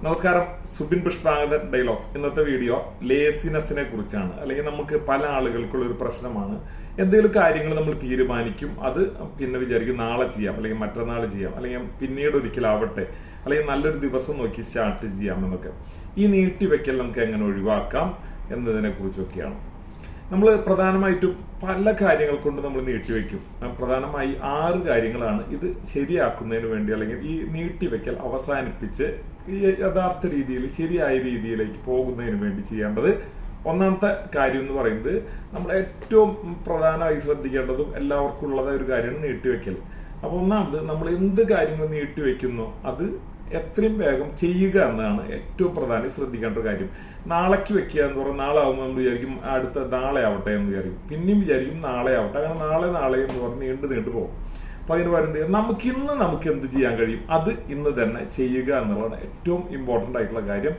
നമസ്കാരം. സുബിൻ പുഷ്പാങ്കദൻ ഡയലോഗ്സ്. ഇന്നത്തെ വീഡിയോ ലേസിനെസ്സിനെ കുറിച്ചാണ്. അല്ലെങ്കിൽ നമുക്ക് പല ആളുകൾക്കുള്ള ഒരു പ്രശ്നമാണ്, എന്തെങ്കിലും കാര്യങ്ങൾ നമ്മൾ തീരുമാനിക്കും, അത് പിന്നെ വിചാരിക്കും നാളെ ചെയ്യാം, അല്ലെങ്കിൽ മറ്റന്നാൾ ചെയ്യാം, അല്ലെങ്കിൽ പിന്നീട് ഒരിക്കലാവട്ടെ, അല്ലെങ്കിൽ നല്ലൊരു ദിവസം നോക്കി സ്റ്റാർട്ട് ചെയ്യാം എന്നൊക്കെ. ഈ നീട്ടിവെക്കൽ നമുക്ക് എങ്ങനെ ഒഴിവാക്കാം എന്നതിനെ കുറിച്ചൊക്കെയാണ്. നമ്മൾ പ്രധാനമായിട്ടും പല കാര്യങ്ങൾ കൊണ്ട് നമ്മൾ നീട്ടിവെക്കും. പ്രധാനമായി 6 കാര്യങ്ങളാണ് ഇത് ശരിയാക്കുന്നതിന് വേണ്ടി, അല്ലെങ്കിൽ ഈ നീട്ടിവെക്കൽ അവസാനിപ്പിച്ച് യഥാർത്ഥ രീതിയിൽ ശരിയായ രീതിയിലേക്ക് പോകുന്നതിന് വേണ്ടി ചെയ്യേണ്ടത്. ഒന്നാമത്തെ കാര്യം എന്ന് പറയുന്നത്, നമ്മൾ ഏറ്റവും പ്രധാനമായി ശ്രദ്ധിക്കേണ്ടതും എല്ലാവർക്കും ഉള്ളതായ ഒരു കാര്യമാണ് നീട്ടിവെക്കൽ. അപ്പൊ ഒന്നാമത്, നമ്മൾ എന്ത് കാര്യങ്ങൾ നീട്ടിവെക്കുന്നോ അത് എത്രയും വേഗം ചെയ്യുക എന്നതാണ് ഏറ്റവും പ്രധാനം ശ്രദ്ധിക്കേണ്ട ഒരു കാര്യം. നാളേക്ക് വെക്കുക എന്ന് പറഞ്ഞാൽ നാളെ ആവുമ്പോൾ നമ്മൾ വിചാരിക്കും അടുത്ത നാളെ ആവട്ടെ എന്ന് വിചാരിക്കും, പിന്നെയും വിചാരിക്കും നാളെ ആവട്ടെ, അങ്ങനെ നാളെ എന്ന് പറഞ്ഞ് നീണ്ടു പോകും. അപ്പൊ അതിന് പറയുന്നത്, നമുക്ക് എന്ത് ചെയ്യാൻ കഴിയും അത് ഇന്ന് തന്നെ ചെയ്യുക എന്നുള്ളതാണ് ഏറ്റവും ഇമ്പോർട്ടന്റ് ആയിട്ടുള്ള കാര്യം.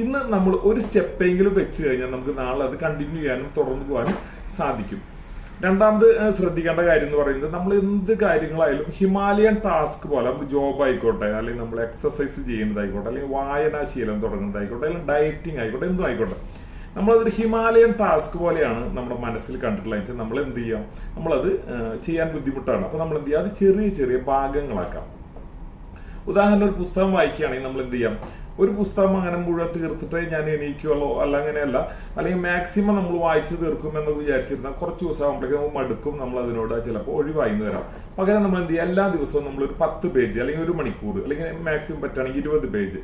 ഇന്ന് നമ്മൾ ഒരു സ്റ്റെപ്പെങ്കിലും വെച്ച് കഴിഞ്ഞാൽ നമുക്ക് നാളെ അത് കണ്ടിന്യൂ ചെയ്യാനും തുടർന്നു പോകാനും സാധിക്കും. രണ്ടാമത് ശ്രദ്ധിക്കേണ്ട കാര്യം എന്ന് പറയുന്നത്, നമ്മൾ എന്ത് കാര്യങ്ങളായാലും ഹിമാലയൻ ടാസ്ക് പോലെ, നമുക്ക് ജോബ് ആയിക്കോട്ടെ, അല്ലെങ്കിൽ നമ്മൾ എക്സസൈസ് ചെയ്യുന്നതായിക്കോട്ടെ, അല്ലെങ്കിൽ വായനാശീലം തുടങ്ങുന്നതായിക്കോട്ടെ, അല്ലെങ്കിൽ ഡയറ്റിംഗ് ആയിക്കോട്ടെ, എന്തും ആയിക്കോട്ടെ, നമ്മളതൊരു ഹിമാലയൻ ടാസ്ക് പോലെയാണ് നമ്മുടെ മനസ്സിൽ കണ്ടിട്ടുള്ളത്. നമ്മൾ എന്ത് ചെയ്യാം, നമ്മളത് ചെയ്യാൻ ബുദ്ധിമുട്ടാണ്. അപ്പൊ നമ്മൾ എന്ത് ചെയ്യാം, അത് ചെറിയ ചെറിയ ഭാഗങ്ങളാക്കാം. ഉദാഹരണം, ഒരു പുസ്തകം വായിക്കുകയാണെങ്കിൽ നമ്മൾ എന്ത് ചെയ്യാം, ഒരു പുസ്തകം അങ്ങനെ മുഴുവൻ തീർത്തിട്ടേ ഞാൻ എണീക്കുള്ളൂ, അല്ല അങ്ങനെയല്ല, അല്ലെങ്കിൽ മാക്സിമം നമ്മൾ വായിച്ചു തീർക്കുമെന്ന് വിചാരിച്ചിരുന്ന കുറച്ച് ദിവസം ആകുമ്പോഴേക്കും നമ്മൾ മടുക്കും, നമ്മൾ അതിനോട് ചിലപ്പോൾ ഒഴിവായി വരാം. പകരം നമ്മൾ എന്ത് ചെയ്യുക, എല്ലാ ദിവസവും നമ്മളൊരു 10 പേജ് അല്ലെങ്കിൽ 1 മണിക്കൂർ, അല്ലെങ്കിൽ മാക്സിമം പറ്റുകയാണെങ്കിൽ 20 പേജ്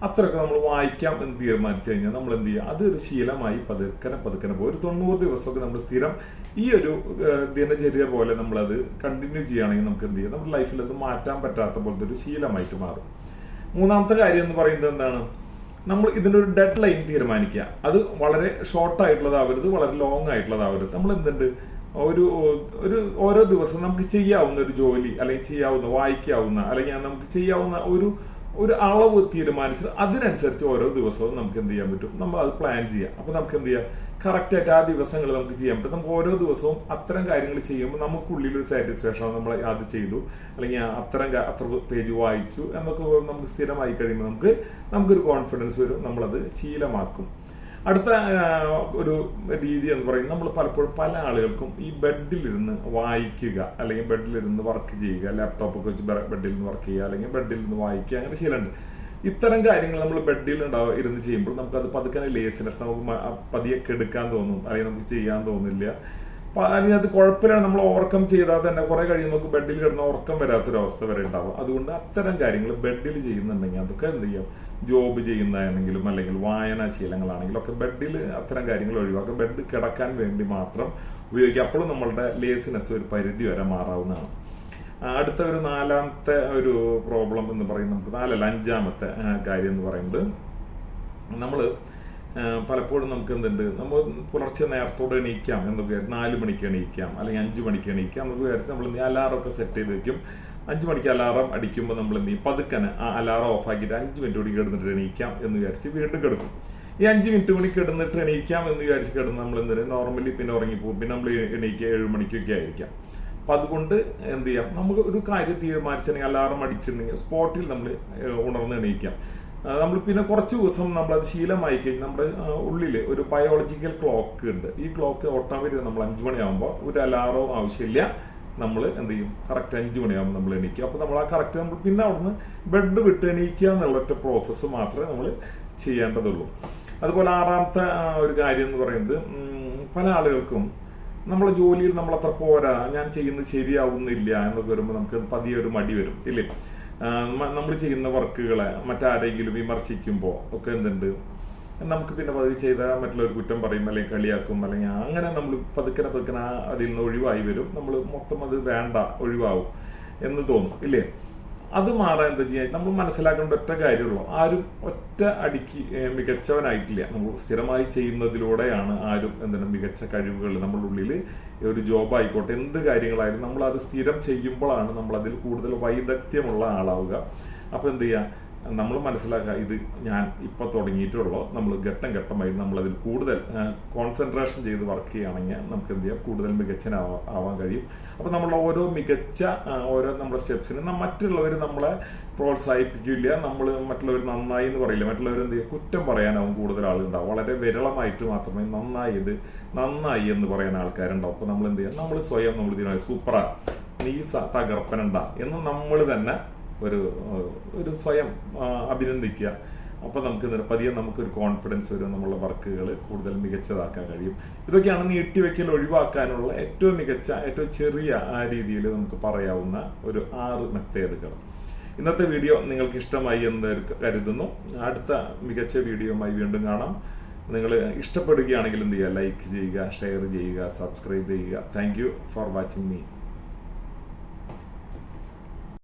അത്രയൊക്കെ നമ്മൾ വായിക്കാം എന്ന് തീരുമാനിച്ചു കഴിഞ്ഞാൽ നമ്മൾ എന്ത് ചെയ്യുക, അതൊരു ശീലമായി പതുക്കനെ പോകും. ഒരു 90 ദിവസമൊക്കെ നമ്മൾ സ്ഥിരം ഈ ഒരു ദിനചര്യ പോലെ നമ്മളത് കണ്ടിന്യൂ ചെയ്യുകയാണെങ്കിൽ നമുക്ക് എന്ത് ചെയ്യാം, നമ്മുടെ ലൈഫിൽ അത് മാറ്റാൻ പറ്റാത്ത പോലത്തെ ഒരു ശീലമായിട്ട് മാറും. മൂന്നാമത്തെ കാര്യം എന്ന് പറയുന്നത് എന്താണ്, നമ്മൾ ഇതിൻ്റെ ഒരു ഡെഡ് ലൈൻ തീരുമാനിക്കുക. അത് വളരെ ഷോർട്ട് ആയിട്ടുള്ളതാവരുത്, വളരെ ലോങ് ആയിട്ടുള്ളതാവരുത്. നമ്മൾ എന്തുണ്ട്, ഓരോ ദിവസം നമുക്ക് ചെയ്യാവുന്ന ഒരു ജോലി, അല്ലെങ്കിൽ ചെയ്യാവുന്ന വായിക്കാവുന്ന, അല്ലെങ്കിൽ നമുക്ക് ചെയ്യാവുന്ന ഒരു അളവ് തീരുമാനിച്ചത് അതിനനുസരിച്ച് ഓരോ ദിവസവും നമുക്ക് എന്ത് ചെയ്യാൻ പറ്റും, നമ്മൾ അത് പ്ലാൻ ചെയ്യാം. അപ്പൊ നമുക്ക് എന്ത് ചെയ്യാം, കറക്റ്റ് ആയിട്ട് ആ ദിവസങ്ങൾ നമുക്ക് ചെയ്യാൻ പറ്റും. നമുക്ക് ഓരോ ദിവസവും അത്തരം കാര്യങ്ങൾ ചെയ്യുമ്പോൾ നമുക്കുള്ളിൽ ഒരു സാറ്റിസ്ഫാക്ഷൻ ആണ്, നമ്മൾ അത് ചെയ്തു, അല്ലെങ്കിൽ അത്ര പേജ് വായിച്ചു എന്നൊക്കെ നമുക്ക് സ്ഥിരമായി കഴിയുമ്പോൾ നമുക്കൊരു കോൺഫിഡൻസ് വരും, നമ്മളത് ശീലമാക്കും. അടുത്ത ഒരു രീതി എന്ന് പറയുന്നത്, നമ്മൾ പലപ്പോഴും പല ആളുകൾക്കും ഈ ബെഡിലിരുന്ന് വായിക്കുക, അല്ലെങ്കിൽ ബെഡിലിരുന്ന് വർക്ക് ചെയ്യുക, ലാപ്ടോപ്പൊക്കെ വെച്ച് ബെഡിലിരുന്ന് വർക്ക് ചെയ്യുക, അല്ലെങ്കിൽ ബെഡിലിരുന്ന് വായിക്കുക, അങ്ങനെ ശീലമുണ്ട്. ഇത്തരം കാര്യങ്ങൾ നമ്മൾ ബെഡിൽ ഇരുന്ന് ചെയ്യുമ്പോൾ നമുക്കത് പതുക്കെ ലേസിനെസ്, നമുക്ക് പതിയെ എടുക്കാൻ തോന്നും, അല്ലെങ്കിൽ നമുക്ക് ചെയ്യാൻ തോന്നില്ല. അല്ലെങ്കിൽ അത് കുഴപ്പമില്ല, നമ്മൾ ഓവർകം ചെയ്താൽ തന്നെ കുറെ കഴിയുമ്പോൾ നമുക്ക് ബെഡിൽ കിടന്ന ഉറക്കം വരാത്തൊരവസ്ഥ വരെ ഉണ്ടാവും. അതുകൊണ്ട് അത്തരം കാര്യങ്ങൾ ബെഡിൽ ചെയ്യുന്നുണ്ടെങ്കിൽ അതൊക്കെ എന്ത് ചെയ്യാം, ജോബ് ചെയ്യുന്നതാണെങ്കിലും അല്ലെങ്കിൽ വായനാശീലങ്ങളാണെങ്കിലും ഒക്കെ ബെഡിൽ അത്തരം കാര്യങ്ങൾ ഒഴിവാക്കുക. ബെഡ് കിടക്കാൻ വേണ്ടി മാത്രം ഉപയോഗിക്കുക. അപ്പോഴും നമ്മളുടെ ലേസിനെസ് ഒരു പരിധി വരെ മാറാവുന്നതാണ്. അടുത്ത ഒരു 4ാമത്തെ ഒരു പ്രോബ്ലം എന്ന് പറയുന്നത്, 5ാമത്തെ കാര്യം എന്ന് പറയുന്നത്, നമ്മൾ പലപ്പോഴും നമുക്ക് എന്തുണ്ട്, നമ്മൾ പുലർച്ചെ നേരത്തോടെ എണീക്കാം എന്നൊക്കെ 4 മണിക്ക് എണീക്കാം, അല്ലെങ്കിൽ 5 മണിക്ക് എണീക്കാം എന്നൊക്കെ വിചാരിച്ച് നമ്മൾ അലാറമൊക്കെ സെറ്റ് ചെയ്ത് വെക്കും. 5 മണിക്ക് അലാറം അടിക്കുമ്പോൾ നമ്മൾ എന്ത് ചെയ്യും, പതുക്കനെ ആ അലാറം ഓഫ് ആക്കിയിട്ട് 5 മിനിറ്റ് കൂടി കിടന്നിട്ട് എണീക്കാം എന്ന് വിചാരിച്ച് വീണ്ടും കിടക്കും. ഈ 5 മിനിറ്റ് കൂടി കിടന്നിട്ട് എണീക്കാം എന്ന് വിചാരിച്ച് കിടന്ന് നമ്മൾ എന്തിന് നോർമലി പിന്നെ ഉറങ്ങിപ്പോകും. പിന്നെ നമ്മൾ എണീക്കുക 7 മണിക്കൊക്കെ ആയിരിക്കാം. അപ്പൊ അതുകൊണ്ട് എന്ത് ചെയ്യാം, നമുക്ക് ഒരു കാര്യം തീരുമാനിച്ചിട്ടുണ്ടെങ്കിൽ, അലാറം അടിച്ചിട്ടുണ്ടെങ്കിൽ സ്പോട്ടിൽ നമ്മൾ ഉണർന്ന് എണീക്കാം. നമ്മൾ പിന്നെ കുറച്ച് ദിവസം നമ്മളത് ശീലമായി കഴിഞ്ഞാൽ നമ്മുടെ ഉള്ളിൽ ഒരു ബയോളജിക്കൽ ക്ലോക്ക് ഉണ്ട്. ഈ ക്ലോക്ക് ഓട്ടോമാറ്റിക് നമ്മൾ 5 മണിയാകുമ്പോൾ ഒരു അലാറവും ആവശ്യമില്ല, നമ്മൾ എന്ത് ചെയ്യും, കറക്റ്റ് 5 മണിയാകുമ്പോൾ നമ്മൾ എണീക്കുക. അപ്പൊ നമ്മൾ ആ കറക്റ്റ് നമ്മൾ പിന്നെ അവിടുന്ന് ബെഡ് വിട്ട് എണീക്കുക എന്നുള്ള ഒറ്റ പ്രോസസ്സ് മാത്രമേ നമ്മൾ ചെയ്യേണ്ടതുള്ളൂ. അതുപോലെ 6ാമത്തെ ഒരു കാര്യം എന്ന് പറയുന്നത്, പല ആളുകൾക്കും നമ്മളെ ജോലിയിൽ നമ്മളത്ര പോരാ, ഞാൻ ചെയ്യുന്നത് ശരിയാവുന്നില്ല എന്നൊക്കെ വരുമ്പോൾ നമുക്ക് പതിയെ ഒരു മടി വരും, ഇല്ലേ? നമ്മൾ ചെയ്യുന്ന വർക്കുകളെ മറ്റാരെങ്കിലും വിമർശിക്കുമ്പോൾ ഒക്കെ എന്തുണ്ട്, നമുക്ക് പിന്നെ പതിവ് ചെയ്താൽ മറ്റുള്ളവർ കുറ്റം പറയും, അല്ലെങ്കിൽ കളിയാക്കും, അല്ലെങ്കിൽ അങ്ങനെ നമ്മൾ പതുക്കനെ അതിൽ നിന്ന് ഒഴിവായി വരും. നമ്മൾ മൊത്തം അത് വേണ്ട, ഒഴിവാവും എന്ന് തോന്നും, ഇല്ലേ? അത് മാറാൻ എന്താ ചെയ്യുക, നമ്മൾ മനസ്സിലാക്കേണ്ട ഒറ്റ കാര്യമുള്ളൂ, ആരും ഒറ്റ അടിക്ക് മികച്ചവനായിട്ടില്ല. നമ്മൾ സ്ഥിരമായി ചെയ്യുന്നതിലൂടെയാണ് ആരും മികച്ച കഴിവുകൾ നമ്മുടെ ഉള്ളിൽ, ഒരു ജോബ് ആയിക്കോട്ടെ എന്ത് കാര്യങ്ങളായാലും നമ്മൾ അത് സ്ഥിരം ചെയ്യുമ്പോഴാണ് നമ്മൾ അതിൽ കൂടുതൽ വൈദഗ്ധ്യമുള്ള ആളാവുക. അപ്പൊ എന്ത് ചെയ്യുക, നമ്മൾ മനസ്സിലാക്കുക ഇത് ഞാൻ ഇപ്പോൾ തുടങ്ങിയിട്ടുള്ളൂ. നമ്മൾ ഘട്ടം ഘട്ടമായി നമ്മളതിൽ കൂടുതൽ കോൺസെൻട്രേഷൻ ചെയ്ത് വർക്ക് ചെയ്യുകയാണെങ്കിൽ നമുക്ക് എന്ത് ചെയ്യാം, കൂടുതൽ മികച്ചനാവാൻ കഴിയും. അപ്പോൾ നമ്മളെ ഓരോ നമ്മുടെ സ്റ്റെപ്സിനും മറ്റുള്ളവർ നമ്മളെ പ്രോത്സാഹിപ്പിക്കില്ല. നമ്മൾ മറ്റുള്ളവർ നന്നായി എന്ന് പറയില്ല, മറ്റുള്ളവർ എന്ത് ചെയ്യുക, കുറ്റം പറയാനാവും കൂടുതൽ ആളുണ്ടാവും. വളരെ വിരളമായിട്ട് മാത്രമേ നന്നായി എന്ന് പറയാൻ ആൾക്കാരുണ്ടാവും. അപ്പോൾ നമ്മൾ എന്ത് ചെയ്യുക, നമ്മൾ സ്വയം നമ്മൾ തീരുമാനം സൂപ്പറാ, നീ തകർപ്പനുണ്ട എന്ന് നമ്മൾ തന്നെ ഒരു സ്വയം അഭിനന്ദിക്കുക. അപ്പോൾ പതിയെ നമുക്കൊരു കോൺഫിഡൻസ് വരും, നമ്മളുടെ വർക്കുകൾ കൂടുതൽ മികച്ചതാക്കാൻ കഴിയും. ഇതൊക്കെയാണ് നീട്ടിവെക്കൽ ഒഴിവാക്കാനുള്ള ഏറ്റവും മികച്ച, ഏറ്റവും ചെറിയ രീതിയിൽ നമുക്ക് പറയാവുന്ന ഒരു 6 മെത്തേഡുകൾ. ഇന്നത്തെ വീഡിയോ നിങ്ങൾക്ക് ഇഷ്ടമായി എന്ന് കരുതുന്നു. അടുത്ത മികച്ച വീഡിയോയുമായി വീണ്ടും കാണാം. നിങ്ങൾ ഇഷ്ടപ്പെടുകയാണെങ്കിൽ എന്ത് ചെയ്യുക, ലൈക്ക് ചെയ്യുക, ഷെയർ ചെയ്യുക, സബ്സ്ക്രൈബ് ചെയ്യുക. Thank you for watching me.